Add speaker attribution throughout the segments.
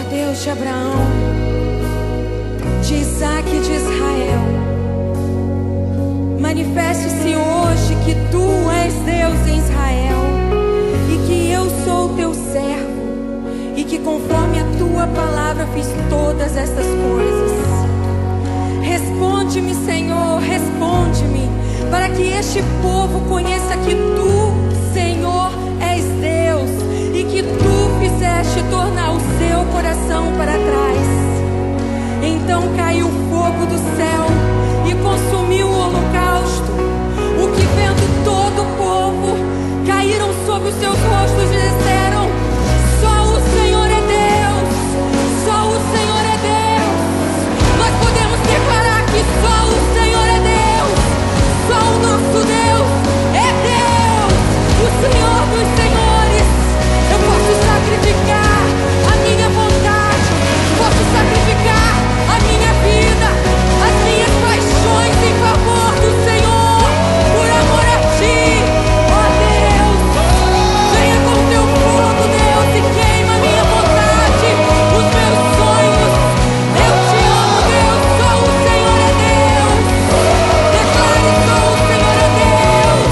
Speaker 1: Deus de Abraão, de Isaac e de Israel, manifeste-se hoje que tu és Deus em Israel e que eu sou teu servo e que conforme a tua palavra fiz todas estas coisas. Responde-me, Senhor, responde-me, para que este povo conheça que tu, Senhor, és Deus e que tu fizeste tornar o seu coração para trás. Então caiu o fogo do céu e consumiu o holocausto, o que vendo todo o povo, caíram sobre os seus rostos e disseram: só o Senhor é Deus, só o Senhor é Deus. Nós podemos declarar que só o Senhor é Deus, só o nosso Deus é Deus, o Senhor dos senhores. Eu posso sacrificar a minha vontade, posso sacrificar a minha vida, as minhas paixões em favor do Senhor, por amor a ti, ó Deus. Venha com teu fogo, Deus, e queima a minha vontade, os meus sonhos. Eu te amo, Deus, só o Senhor é Deus. Declare: só o Senhor é Deus.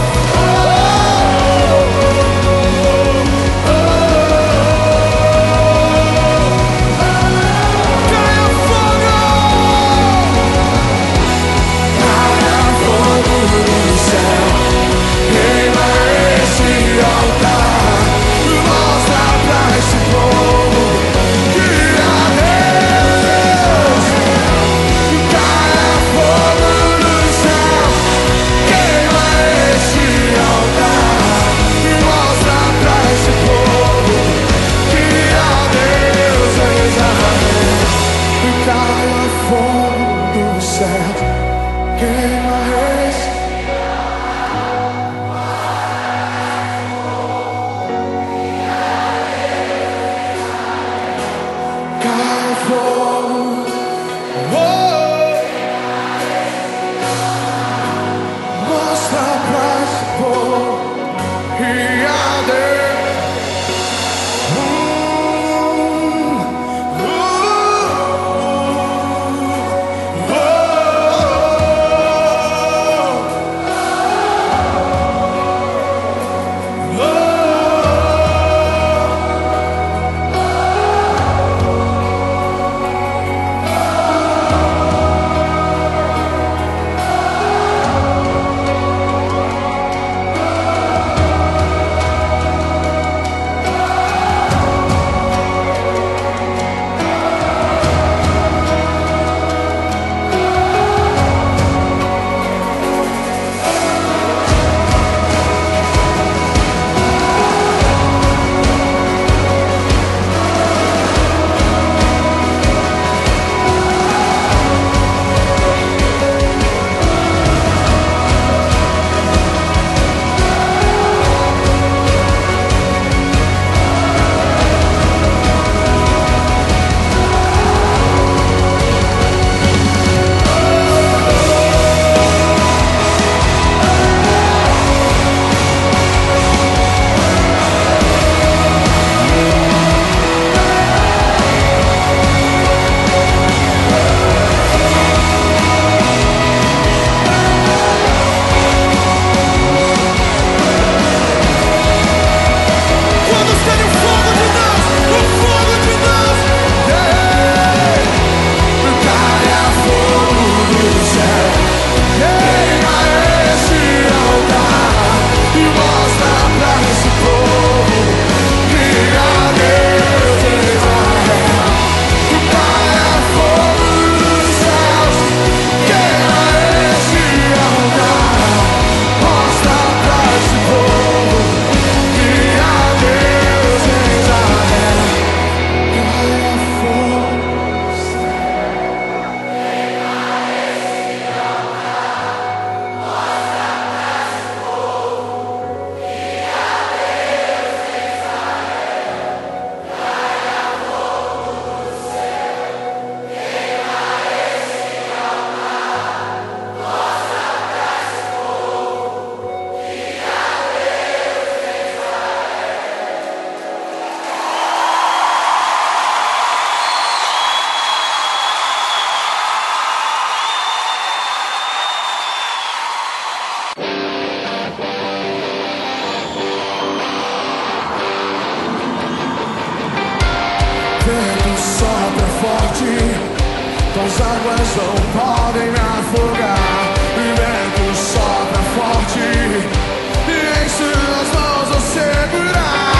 Speaker 2: as águas não podem me afogar, o vento sopra forte, e em suas mãos vou segurar.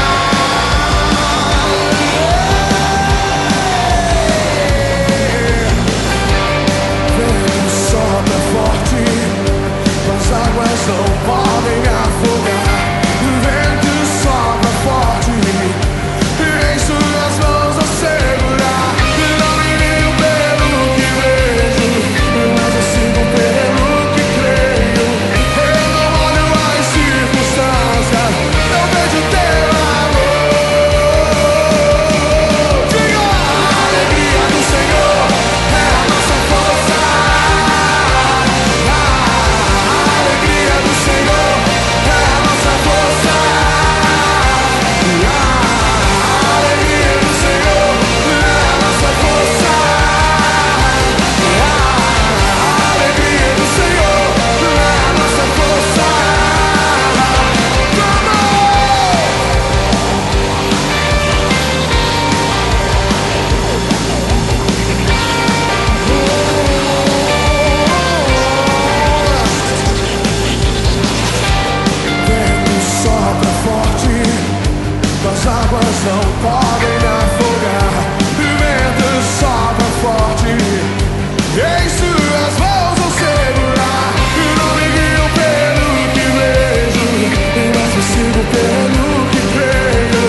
Speaker 2: Vento sopra forte, as águas não podem me afogar, o vento sopra forte, e em suas mãos vou segurar. Não me guio pelo que vejo, mas eu sigo pelo que creio. Eu não olho as circunstâncias, eu vejo teu amor. Diga! A alegria do Senhor é a nossa força. A alegria do Senhor é a nossa força. A alegria do Senhor é a nossa força. A alegria do Senhor é a nossa força. Vento sopra forte, as águas não podem me afogar. O vento sopra forte, em suas mãos vou segurar. Eu não me guio pelo que vejo, mas eu sigo pelo que creio.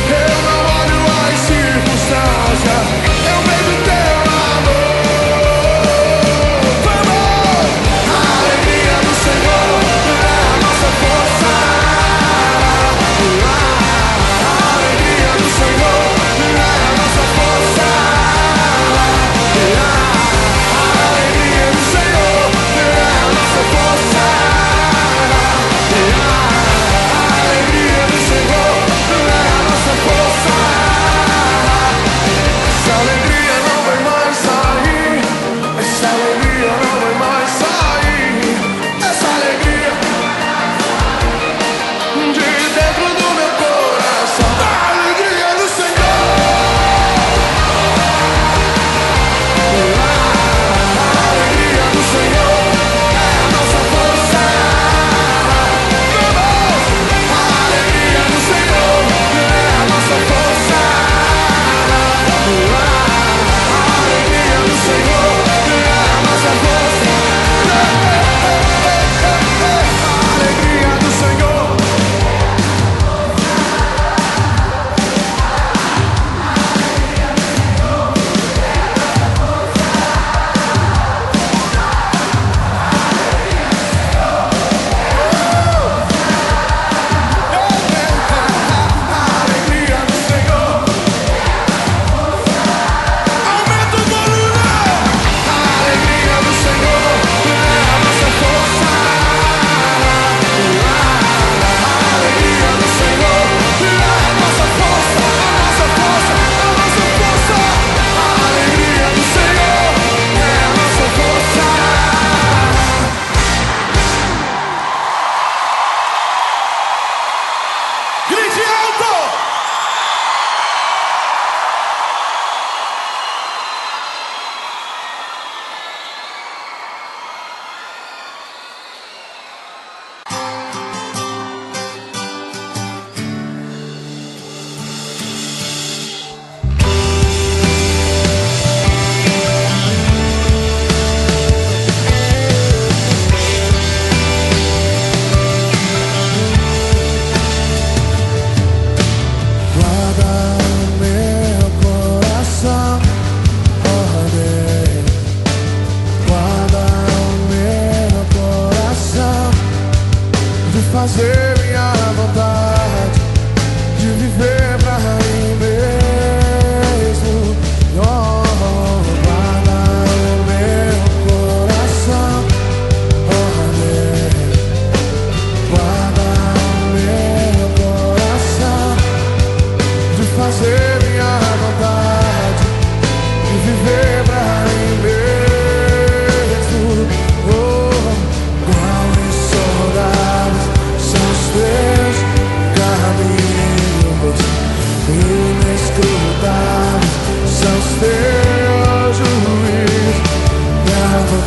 Speaker 2: Eu não olho as circunstâncias, eu vejo teu amor. Vamos! A alegria do Senhor é a nossa força. A alegria do Senhor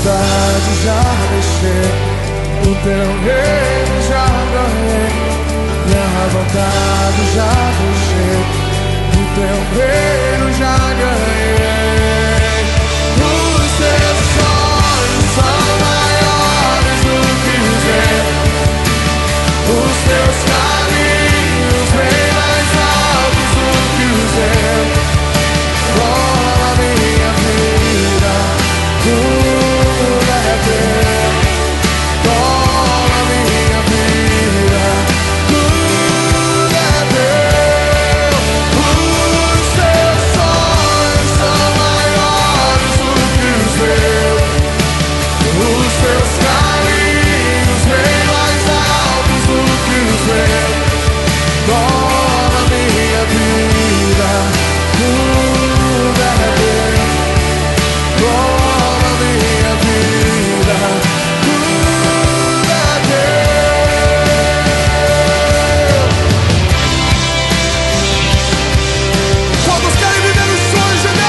Speaker 2: vontade já deixei, o teu reino já ganhei. Minha vontade já deixei, o teu reino já ganhei. Os teus sonhos são maiores do que os meus, os teus caminhos bem mais altos do que os meus. Toma minha vida, tudo é teu. Toma minha vida, tudo é teu. Os teus sonhos são maiores do que os meus, os teus caminhos bem mais altos do que os meus. Toma minha vida, tudo é teu. Toma minha vida, tudo é teu. Quantos querem viver os sonhos de Deus?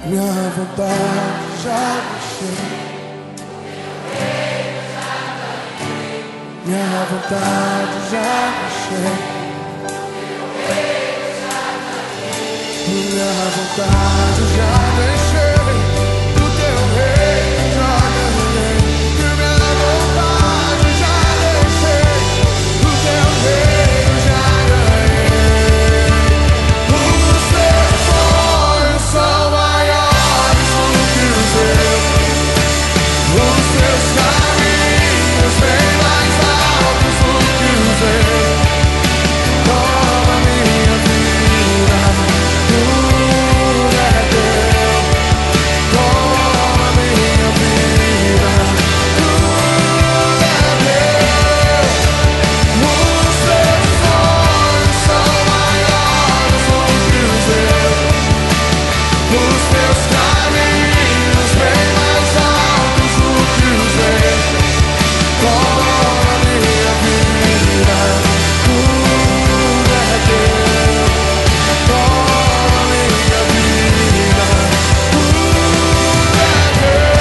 Speaker 2: Minha vontade já deixei, minha vontade já deixei, minha vontade já deixei, o teu reino já ganhei. Minha vontade já deixei, o teu reino já ganhei. Os teus sonhos são maiores do que os meus, os teus caminhos bem mais altos do que os meus. Toma minha vida, tudo é teu. Toma minha vida, tudo é teu. Os teus sonhos são maiores do que os meus, os teus caminhos bem mais altos do que os meus. Toma minha vida, tudo é teu. Toma minha vida, tudo é teu.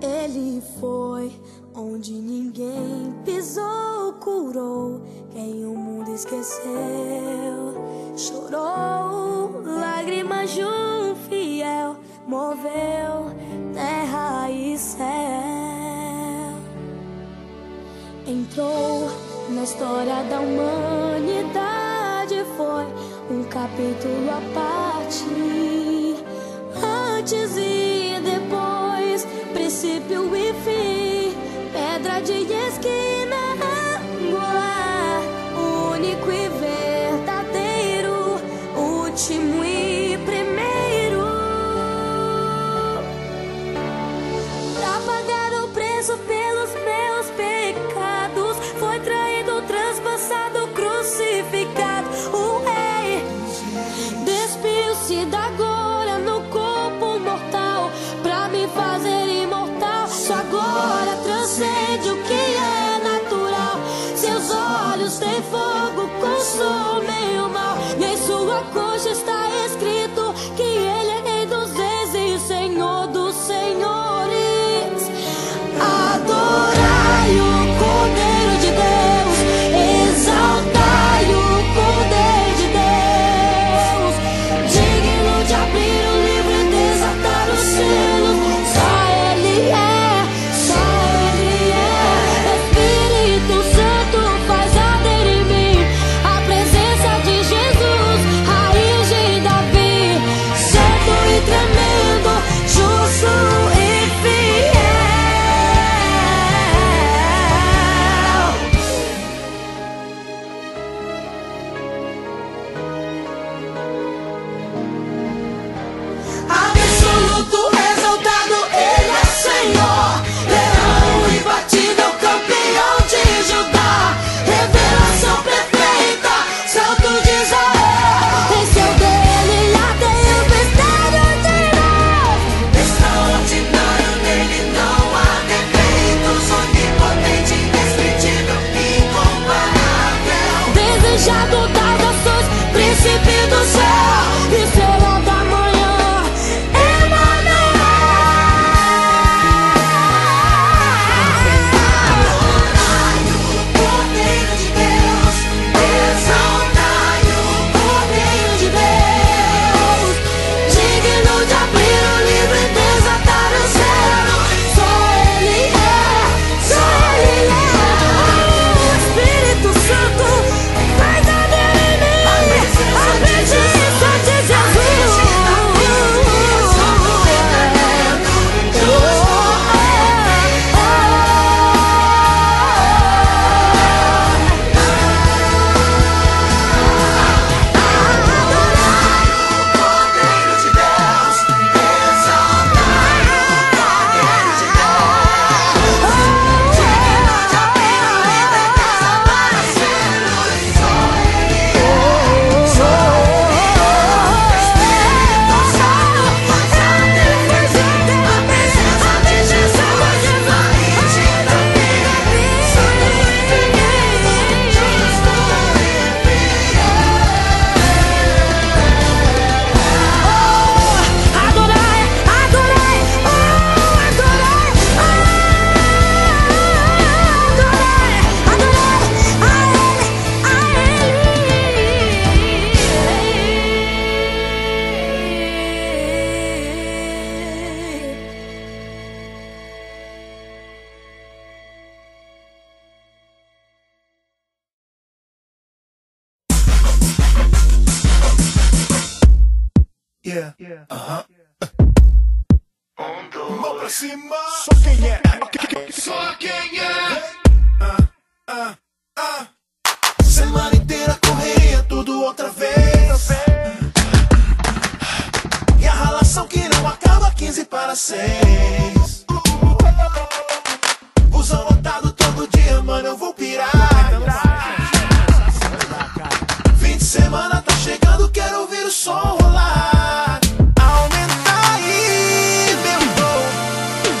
Speaker 3: Ele foi onde ninguém pisou, curou quem o mundo esqueceu. Chorou lágrimas de um fiel, moveu terra e céu. Entrou na história da humanidade, foi um capítulo à parte. Antes e depois, princípio e fim, pedra de esquina, amor, único e verdadeiro, último e primeiro. Pra pagar o preço pelos meus pecados, foi traído, transpassado, crucificado. O rei despiu-se da glória no corpo mortal, pra me fazer imortal. Sua glória transcende o que é natural. Seus olhos têm fogo consumidor.
Speaker 2: Mão pra cima. Só quem é. Só quem é. Semana inteira correria, tudo outra vez. E a relação que não acaba, 15 para 6. Busão lotado todo dia, mano, eu vou pirar. Fim de semana tá chegando, quero ouvir o som rolar. Aumenta aí, meu voo,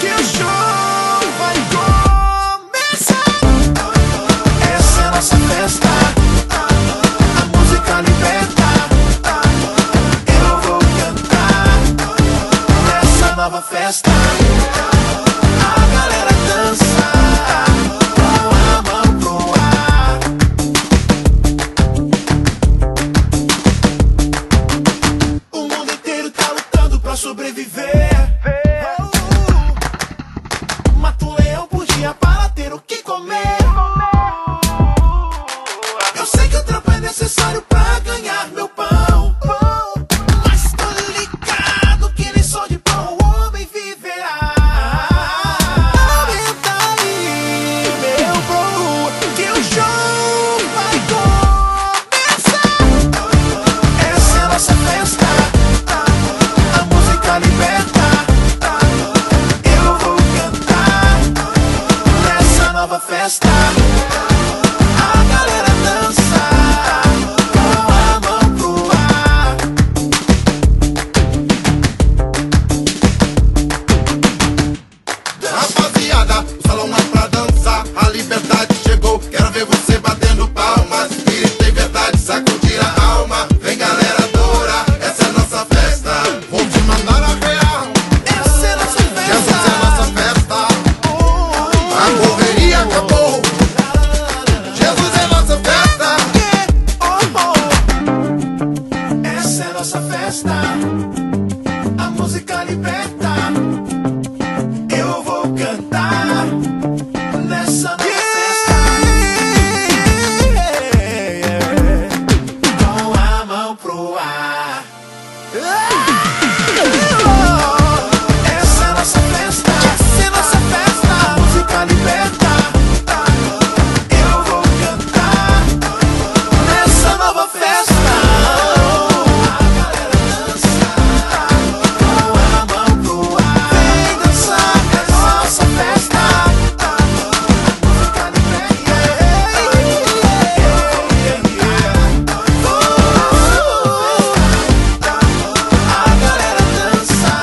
Speaker 2: que o show vai começar. Essa é a nossa festa, a música liberta. Eu vou cantar nessa nova festa. A galera dança com a mão pro ar. O mundo inteiro tá lutando pra sobreviver. Mata um leão por dia para ter o que comer. Eu sei que o trampo é necessário pra ganhar meu pão, mas tô ligado que nem só de pão o homem viverá. Aumenta aí, meu bro, que o show vai começar. Essa é a nossa festa, a música liberta. Eu vou cantar nessa nova festa. A galera dança com a mão pro ar.
Speaker 4: Rapaziada, o salão é pra dançar. A liberdade chegou, quero ver você batendo palmas. Espírito em verdade, sacudir a alma. Vem galera adorar, essa é a nossa festa. Vou te mandar a real,
Speaker 2: Essa é a nossa
Speaker 4: essa é a
Speaker 2: festa.
Speaker 4: nossa festa. A correria acabou, Jesus é nossa festa.
Speaker 2: Essa é a nossa festa, a música liberta. Eu vou cantar nessa nova festa. Com a mão pro ar. Essa é a nossa festa, essa é a nossa festa, a música liberta. Eu vou cantar nessa nova festa. A galera dança com a mão pro ar. Vem dançar nessa nossa festa. A música liberta. A galera dança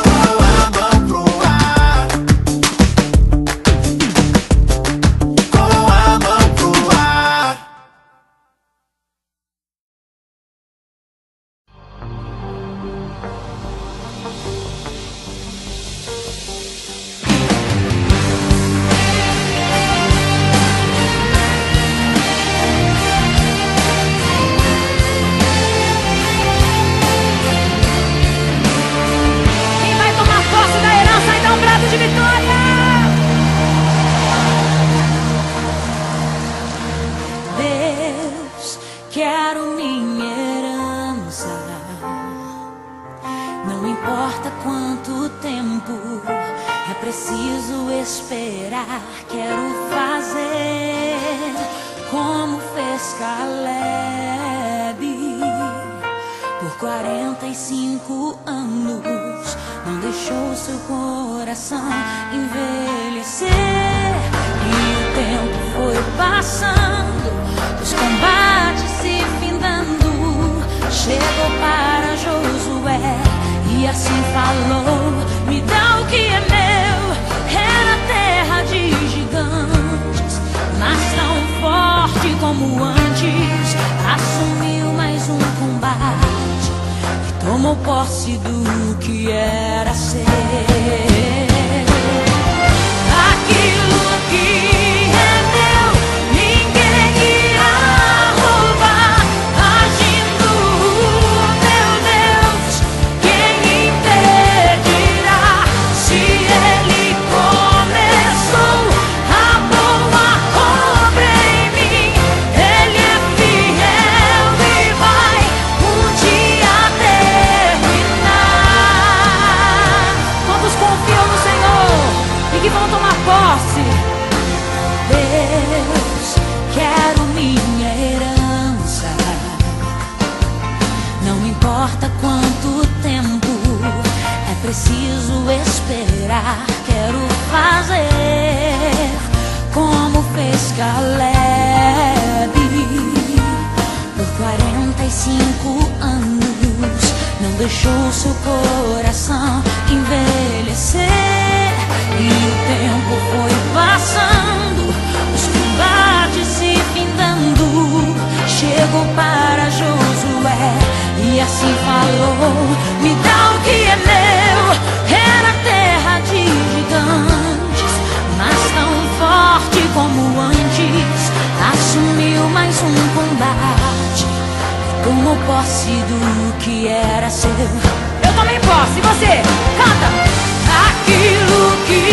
Speaker 2: com a mão pro ar. Com a mão pro ar.
Speaker 3: Quem vai tomar posse da herança e dar um brado de vitória? Deus, quero minha herança. Não importa quanto tempo é preciso esperar. Quero fazer como fez Caleb. Por 45 anos não deixou seu coração envelhecer. E o tempo foi passando, os combates se findando. Chegou para Josué e assim falou: me dá o que é meu. Era terra de gigantes, mas tão forte como antes. Assumiu mais um combate e tomou posse do que era ser. Aquilo que é meu, ninguém irá roubar. Agindo meu Deus, quem impedirá? Se Ele começou a boa obra em mim, Ele é fiel e vai um dia terminar. lugar quero fazer como fez Caleb. Por 45 anos não deixou seu coração envelhecer. E o tempo foi passando, os combates se findando. Chegou para Josué e assim falou: me dá o que é meu. Era terra de gigantes, mas tão forte como antes. Assumiu mais um combate e tomou posse do que era seu. Eu tomei posse, e você? Canta! Aquilo que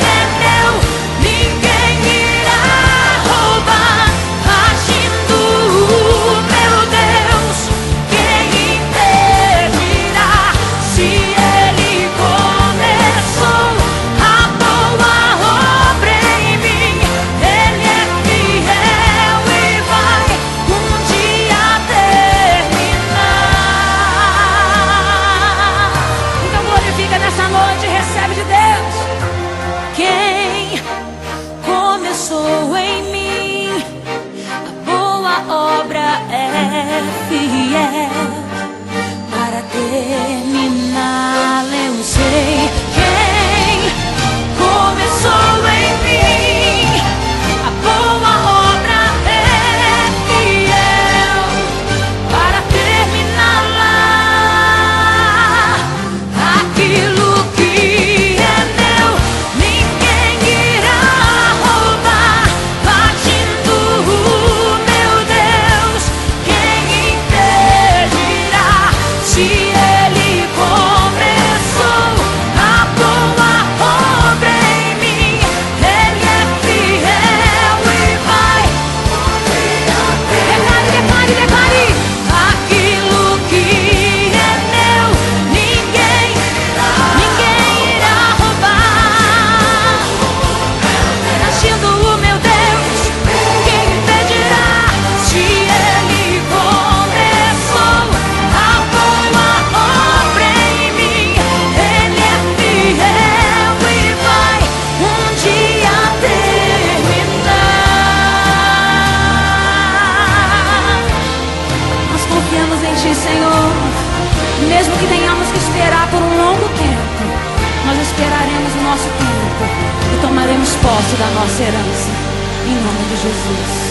Speaker 3: é meu, ninguém irá roubar. Agindo meu Deus, quem impedirá? Se Ele começou a boa obra em mim, Ele é fiel e vai um dia terminar. Então glorifica nessa noite, recebe de Deus. Quem começou em mim a boa obra é fiel para terminar. Eu sei quem começou em mim a boa obra é fiel para terminar lá. Aquilo que é meu, ninguém irá roubar. Agindo meu Deus, quem impedirá? Se Ele começou a boa obra em mim, Ele é fiel e vai. Declare, declare, declare. Aquilo que é meu, ninguém irá roubar. Agindo o meu Deus, quem impedirá? Se Ele começou a boa obra em mim, Ele é fiel e vai um dia terminar. Nós confiamos em Ti, Senhor. Mesmo que tenhamos que esperar por um longo tempo, nós esperaremos o nosso tempo e tomaremos posse da nossa herança. Em nome de Jesus.